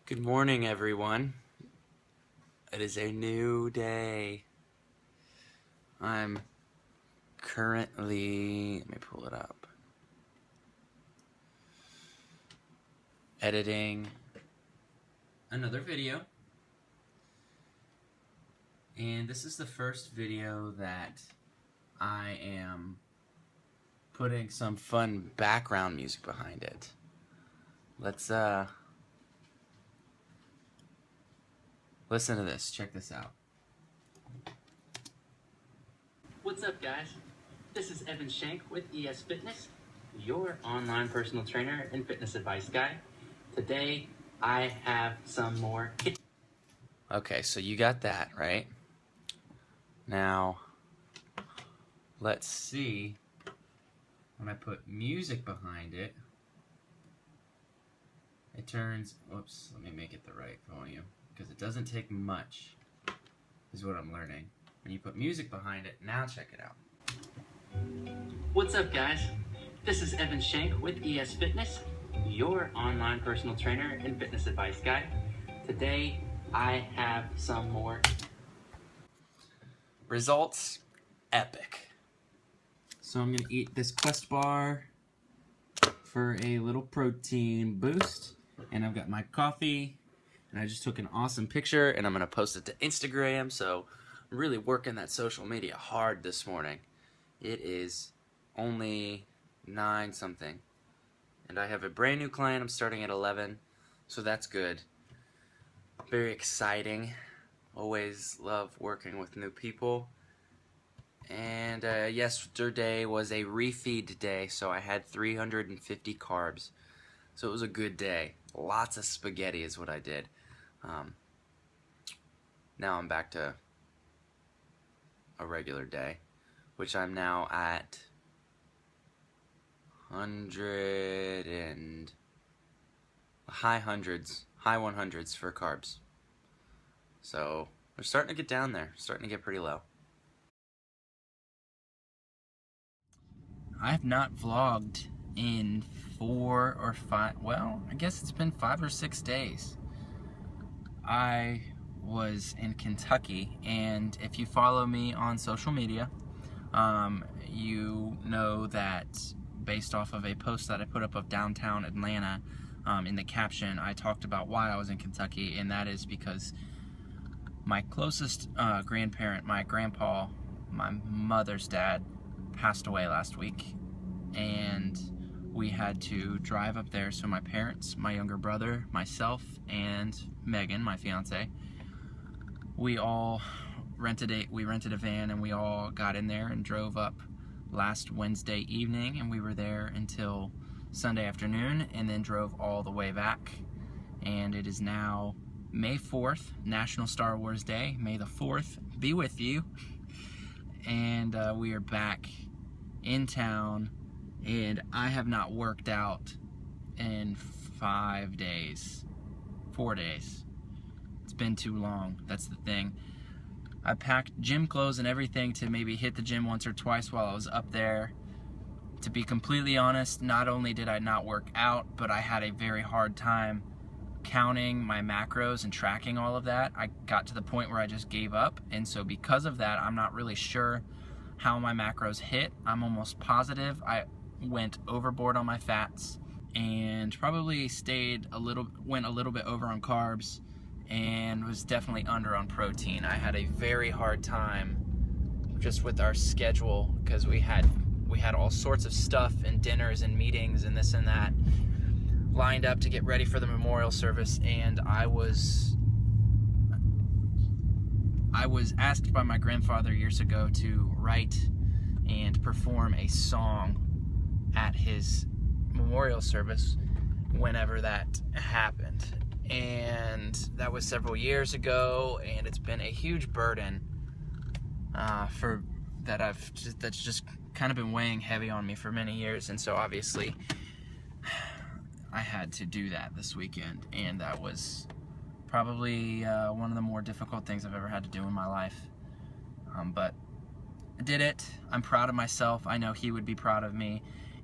Good morning, everyone. It is a new day. I'm currently, let me pull it up, editing another video. And this is the first video that I am putting some fun background music behind it. Let's listen to this. Check this out. What's up, guys? This is Shank with ESFitness, your online personal trainer and fitness advice guy. Today, I have some more. Okay, so you got that, right? Now, let's see when I put music behind it. It turns, whoops, let me make it the right volume, because it doesn't take much, is what I'm learning. When you put music behind it, now check it out. What's up, guys? This is Shank with ESFitness, your online personal trainer and fitness advice guy. Today, I have some more Results, epic. So I'm gonna eat this Quest bar for a little protein boost, and I've got my coffee, and I just took an awesome picture, and I'm gonna post it to Instagram. So I'm really working that social media hard this morning. It is only 9 something, and I have a brand new client. I'm starting at 11, so that's good. Very exciting. Always love working with new people. And yesterday was a refeed day, so I had 350 carbs. So it was a good day. Lots of spaghetti is what I did. Now I'm back to a regular day, which I'm now at 100 and high 100s for carbs. So we're starting to get down there, starting to get pretty low. I have not vlogged in 4 or 5, well, I guess it's been 5 or 6 days. I was in Kentucky, and if you follow me on social media, you know that based off of a post that I put up of downtown Atlanta, in the caption, I talked about why I was in Kentucky, and that is because my closest grandparent, my grandpa, my mother's dad, passed away last week, and we had to drive up there. So my parents, my younger brother, myself, and Megan, my fiance, we all rented a van, and we all got in there and drove up last Wednesday evening, and we were there until Sunday afternoon, and then drove all the way back. And it is now May 4th, National Star Wars Day. May the 4th be with you. And we are back in town, and I have not worked out in 5 days, 4 days. It's been too long, that's the thing. I packed gym clothes and everything to maybe hit the gym once or twice while I was up there. To be completely honest, not only did I not work out, but I had a very hard time counting my macros and tracking all of that. I got to the point where I just gave up, and so because of that, I'm not really sure how my macros hit. I'm almost positive I went overboard on my fats, and probably went a little bit over on carbs, and was definitely under on protein. I had a very hard time just with our schedule, because we had all sorts of stuff and dinners and meetings and this and that lined up to get ready for the memorial service, and I was asked by my grandfather years ago to write and perform a song at his memorial service whenever that happened. And that was several years ago, and it's been a huge burden that's just kind of been weighing heavy on me for many years. And so obviously I had to do that this weekend, and that was probably one of the more difficult things I've ever had to do in my life. But I did it. I'm proud of myself. I know he would be proud of me.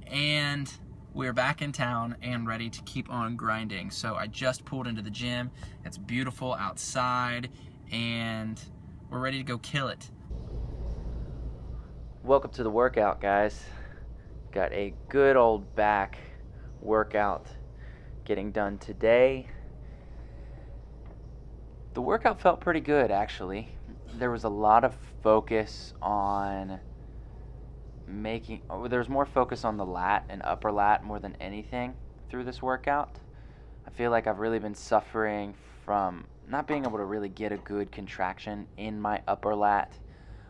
And we're back in town and ready to keep on grinding. So I just pulled into the gym. It's beautiful outside and we're ready to go kill it. Welcome to the workout, guys. Got a good old back workout getting done today. The workout felt pretty good, actually. There was a lot of focus on there's more focus on the lat and upper lat more than anything through this workout. I feel like I've really been suffering from not being able to really get a good contraction in my upper lat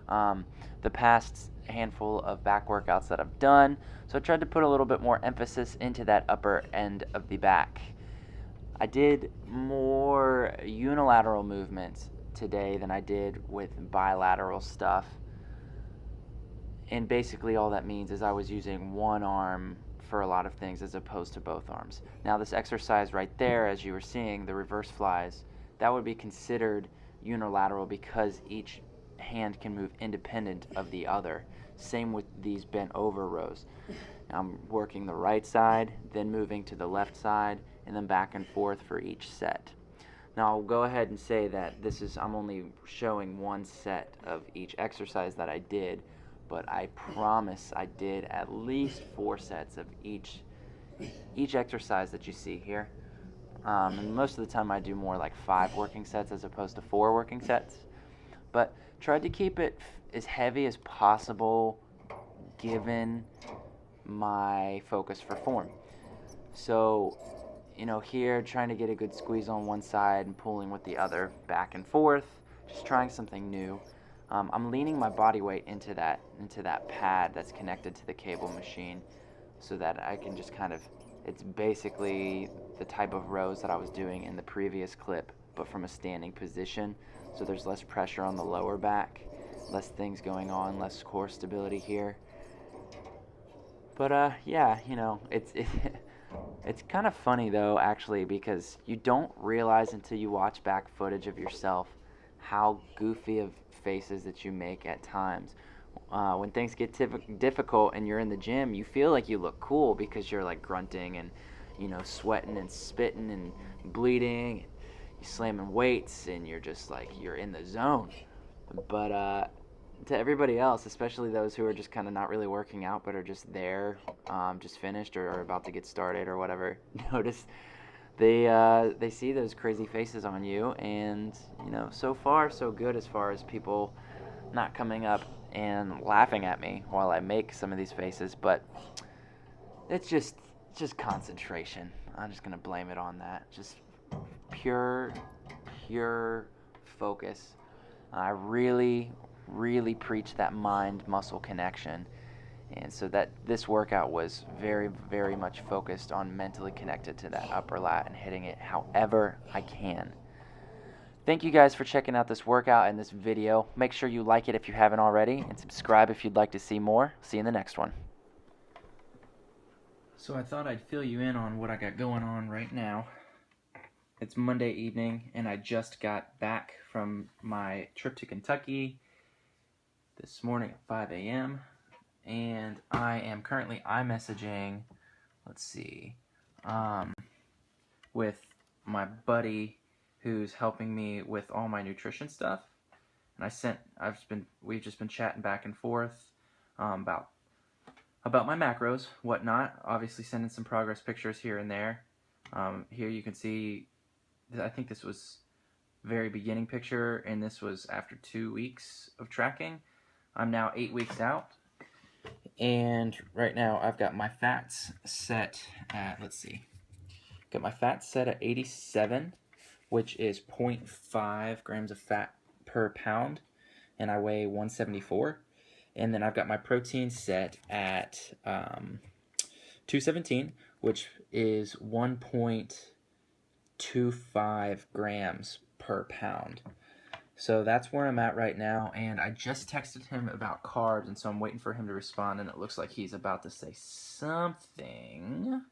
the past handful of back workouts that I've done, so I tried to put a little bit more emphasis into that upper end of the back. I did more unilateral movements today than I did with bilateral stuff. And basically all that means is I was using one arm for a lot of things as opposed to both arms. Now this exercise right there, as you were seeing, the reverse flies, that would be considered unilateral because each hand can move independent of the other. Same with these bent over rows. I'm working the right side, then moving to the left side, and then back and forth for each set. Now I'll go ahead and say that I'm only showing one set of each exercise that I did, but I promise I did at least 4 sets of each exercise that you see here. And most of the time I do more like 5 working sets as opposed to 4 working sets. But tried to keep it as heavy as possible given my focus for form. So, here trying to get a good squeeze on one side and pulling with the other back and forth, just trying something new. I'm leaning my body weight into that pad that's connected to the cable machine so that I can just it's basically the type of rows that I was doing in the previous clip, but from a standing position. So there's less pressure on the lower back, less things going on, less core stability here. But yeah, it's kind of funny though, actually, because you don't realize until you watch back footage of yourself how goofy of faces that you make at times. When things get difficult and you're in the gym, you feel like you look cool because you're like grunting and sweating and spitting and bleeding, and you're slamming weights and you're just like you're in the zone. But to everybody else, especially those who are just kind of not really working out but are just there, just finished or about to get started or whatever, notice they see those crazy faces on you, and so far so good as far as people not coming up and laughing at me while I make some of these faces, but it's just concentration. I'm just gonna blame it on that. Just pure focus. I really preach that mind-muscle connection. And so that this workout was very, very much focused on mentally connected to that upper lat and hitting it however I can. Thank you guys for checking out this workout and this video. Make sure you like it if you haven't already, and subscribe if you'd like to see more. See you in the next one. So I thought I'd fill you in on what I got going on right now. It's Monday evening, and I just got back from my trip to Kentucky this morning at 5 a.m. And I am currently iMessaging, with my buddy who's helping me with all my nutrition stuff. And we've just been chatting back and forth about my macros, whatnot. Obviously sending some progress pictures here and there. Here you can see, I think this was very beginning picture, and this was after 2 weeks of tracking. I'm now 8 weeks out. And right now I've got my fats set at, got my fats set at 87, which is 0.5 grams of fat per pound, and I weigh 174. And then I've got my protein set at 217, which is 1.25 grams per pound. So that's where I'm at right now, and I just texted him about carbs, and so I'm waiting for him to respond, and it looks like he's about to say something,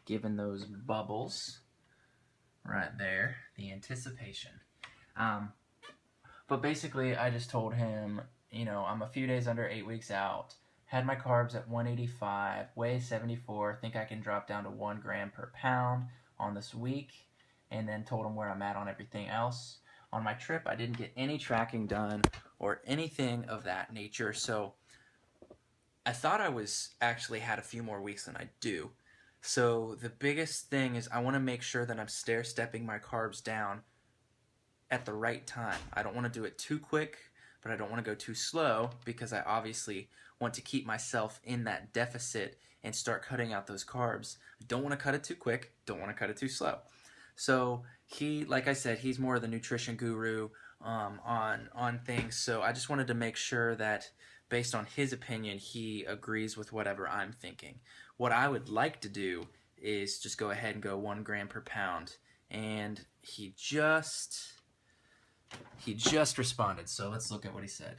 given those bubbles right there, the anticipation. But basically, I just told him, I'm a few days under 8 weeks out, had my carbs at 185, weigh 74, think I can drop down to 1 gram per pound on this week, and then told him where I'm at on everything else. On my trip, I didn't get any tracking done or anything of that nature, so I thought I was actually had a few more weeks than I do. So the biggest thing is I want to make sure that I'm stair-stepping my carbs down at the right time. I don't want to do it too quick, but I don't want to go too slow because I obviously want to keep myself in that deficit and start cutting out those carbs. I don't want to cut it too quick, don't want to cut it too slow. So he, like I said, he's more of the nutrition guru on things. So I just wanted to make sure that based on his opinion, he agrees with whatever I'm thinking. What I would like to do is just go ahead and go 1 gram per pound. And he just responded. So let's look at what he said.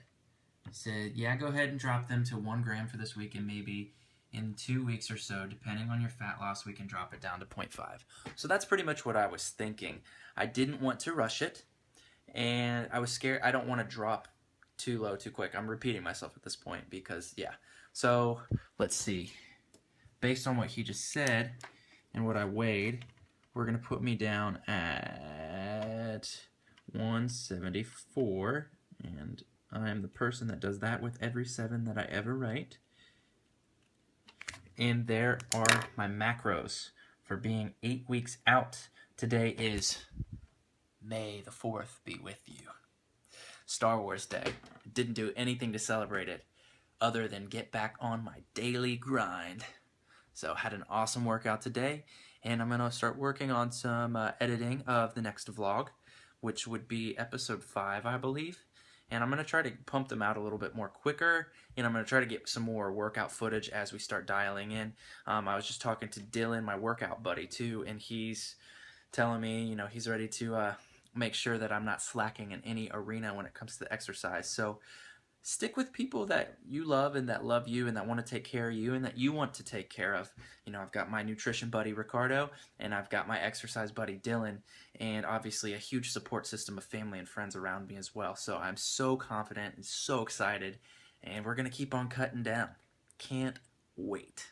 He said, yeah, go ahead and drop them to 1 gram for this week, and maybe in 2 weeks or so, depending on your fat loss, we can drop it down to 0.5. So that's pretty much what I was thinking. I didn't want to rush it, and I was scared. I don't want to drop too low too quick. I'm repeating myself at this point because, yeah. So let's see. Based on what he just said and what I weighed, we're going to put me down at 174, and I'm the person that does that with every 7 that I ever write. And there are my macros for being 8 weeks out. Today is May the 4th be with you. Star Wars Day. Didn't do anything to celebrate it other than get back on my daily grind. So had an awesome workout today, and I'm going to start working on some editing of the next vlog, which would be episode 5, I believe. And I'm going to try to pump them out a little bit more quicker, and I'm going to try to get some more workout footage as we start dialing in. I was just talking to Dylan, my workout buddy, too, and he's telling me, you know, he's ready to make sure that I'm not slacking in any arena when it comes to the exercise. So stick with people that you love and that love you and that want to take care of you and that you want to take care of. You know, I've got my nutrition buddy Ricardo, and I've got my exercise buddy Dylan, and obviously a huge support system of family and friends around me as well. So I'm so confident and so excited, and we're going to keep on cutting down. Can't wait.